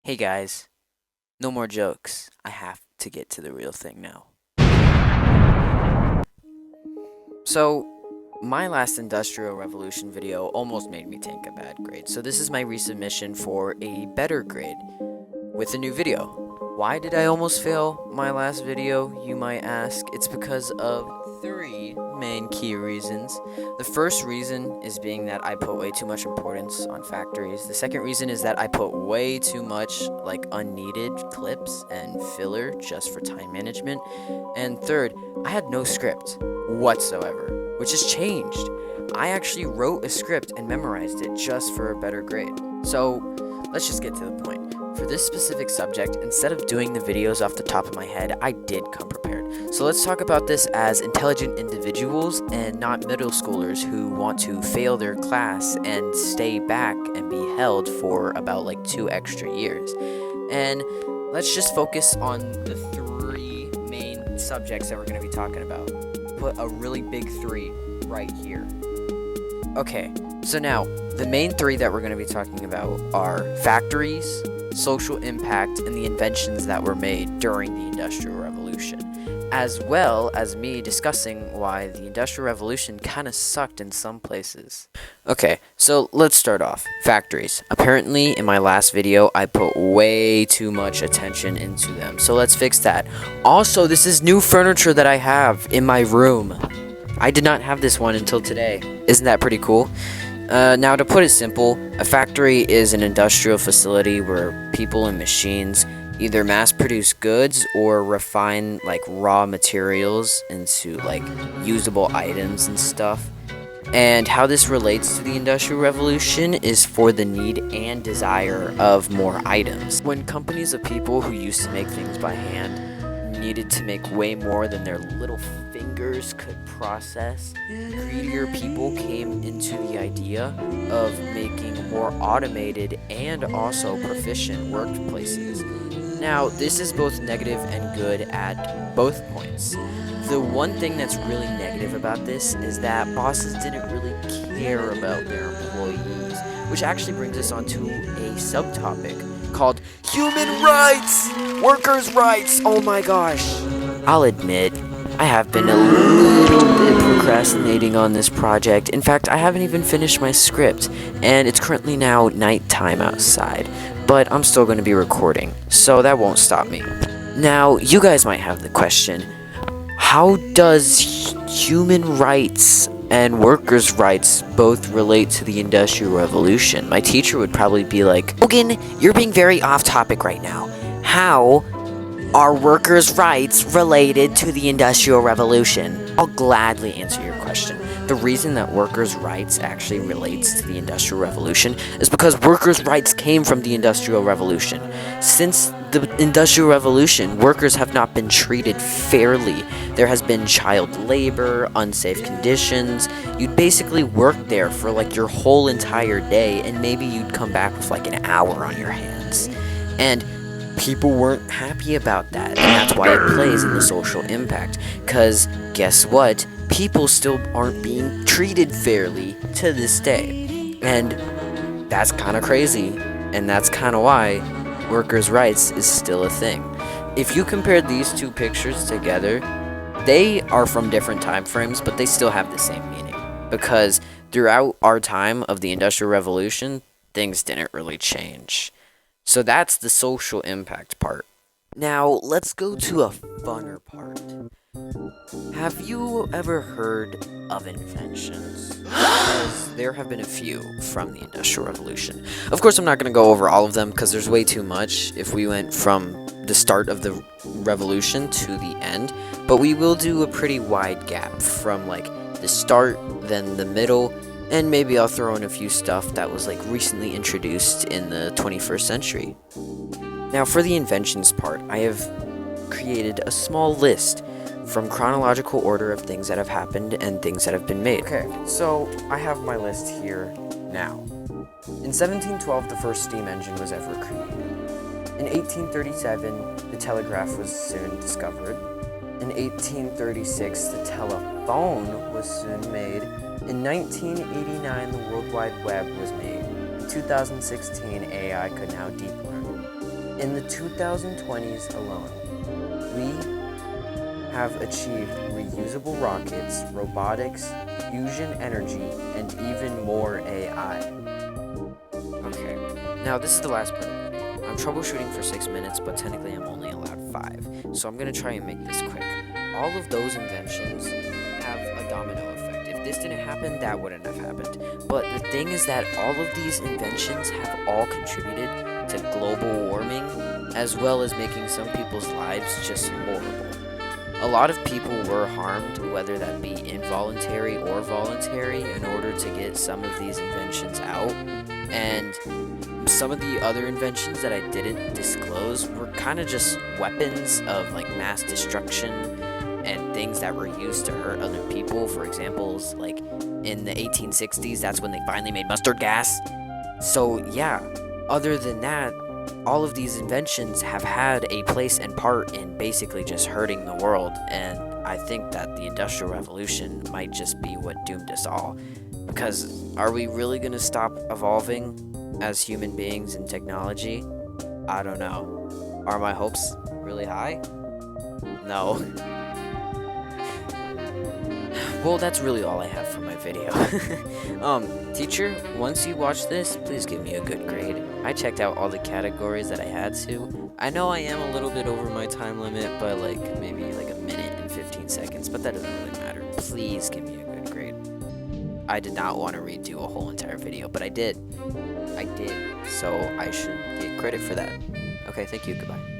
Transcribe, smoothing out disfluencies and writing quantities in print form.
Hey guys, no more jokes. I have to get to the real thing now. So, my last Industrial Revolution video almost made me take a bad grade, so this is my resubmission for a better grade with a new video. Why did I almost fail my last video, you might ask? It's because of three main key reasons. The first reason is being that I put way too much importance on factories. The second reason is that I put way too much unneeded clips and filler just for time management. And third, I had no script whatsoever, which has changed. I actually wrote a script and memorized it just for a better grade. So let's just get to the point. For this specific subject, instead of doing the videos off the top of my head, I did come prepared. So let's talk about this as intelligent individuals and not middle schoolers who want to fail their class and stay back and be held for about 2 extra years. And let's just focus on the three main subjects that we're going to be talking about. Put a really big 3 right here. Okay, so now the main 3 that we're going to be talking about are factories, social impact, and the inventions that were made during the Industrial Revolution, as well as me discussing why the Industrial Revolution kind of sucked in some places. Okay, so let's start off. Factories. Apparently, in my last video, I put way too much attention into them, so let's fix that. Also, this is new furniture that I have in my room. I did not have this one until today. Isn't that pretty cool? Now, to put it simple, a factory is an industrial facility where people and machines either mass-produce goods or refine, raw materials into, usable items and stuff. And how this relates to the Industrial Revolution is for the need and desire of more items. When companies of people who used to make things by hand needed to make way more than their little fingers could process, greedier people came into the idea of making more automated and also proficient workplaces. Now, this is both negative and good at both points. The one thing that's really negative about this is that bosses didn't really care about their employees, which actually brings us onto a subtopic called human rights! Workers' rights! Oh my gosh! I'll admit, I have been a little bit procrastinating on this project. In fact, I haven't even finished my script, and it's currently now nighttime outside, but I'm still going to be recording, so that won't stop me. Now, you guys might have the question, how does human rights and workers' rights both relate to the Industrial Revolution? My teacher would probably be like, Logan, you're being very off topic right now. How are workers' rights related to the Industrial Revolution? I'll gladly answer your question. The reason that workers' rights actually relates to the Industrial Revolution is because workers' rights came from the Industrial Revolution. Since the Industrial Revolution, workers have not been treated fairly. There has been child labor, unsafe conditions. You'd basically work there for your whole entire day, and maybe you'd come back with an hour on your hands. And people weren't happy about that, and that's why it plays in the social impact. Because guess what? People still aren't being treated fairly to this day. And that's kind of crazy, and that's kind of why workers' rights is still a thing. If you compare these two pictures together, they are from different time frames, but they still have the same meaning. Because throughout our time of the Industrial Revolution, things didn't really change. So that's the social impact part. Now, let's go to a funner part. Have you ever heard of inventions? Because there have been a few from the Industrial Revolution. Of course, I'm not going to go over all of them because there's way too much if we went from the start of the revolution to the end. But we will do a pretty wide gap from the start, then the middle, and maybe I'll throw in a few stuff that was recently introduced in the 21st century. Now for the inventions part, I have created a small list from chronological order of things that have happened and things that have been made. Okay, so I have my list here now. In 1712, the first steam engine was ever created. In 1837, the telegraph was soon discovered. In 1836, the telephone was soon made. In 1989, the World Wide Web was made. In 2016, AI could now deep learn. In the 2020s alone, we have achieved reusable rockets, robotics, fusion energy, and even more AI. Okay, now this is the last part of the video. I'm troubleshooting for 6 minutes, but technically I'm only allowed 5, so I'm gonna try and make this quick. All of those inventions have a domino effect. If this didn't happen, that wouldn't have happened. But the thing is that all of these inventions have all contributed to global warming, as well as making some people's lives just horrible. A lot of people were harmed, whether that be involuntary or voluntary, in order to get some of these inventions out. And some of the other inventions that I didn't disclose were kind of just weapons of like mass destruction and things that were used to hurt other people. For examples, like in the 1860s, that's when they finally made mustard gas. So yeah, other than that, all of these inventions have had a place and part in basically just hurting the world, and I think that the Industrial Revolution might just be what doomed us all. Because are we really going to stop evolving as human beings in technology? I don't know. Are my hopes really high? No. Well, that's really all I have for my video. Teacher, once you watch this, please give me a good grade. I checked out all the categories that I had to. I know I am a little bit over my time limit, but like maybe like a minute and 15 seconds, but that doesn't really matter. Please give me a good grade. I did not want to redo a whole entire video, but I did. So I should get credit for that. Okay, thank you, goodbye.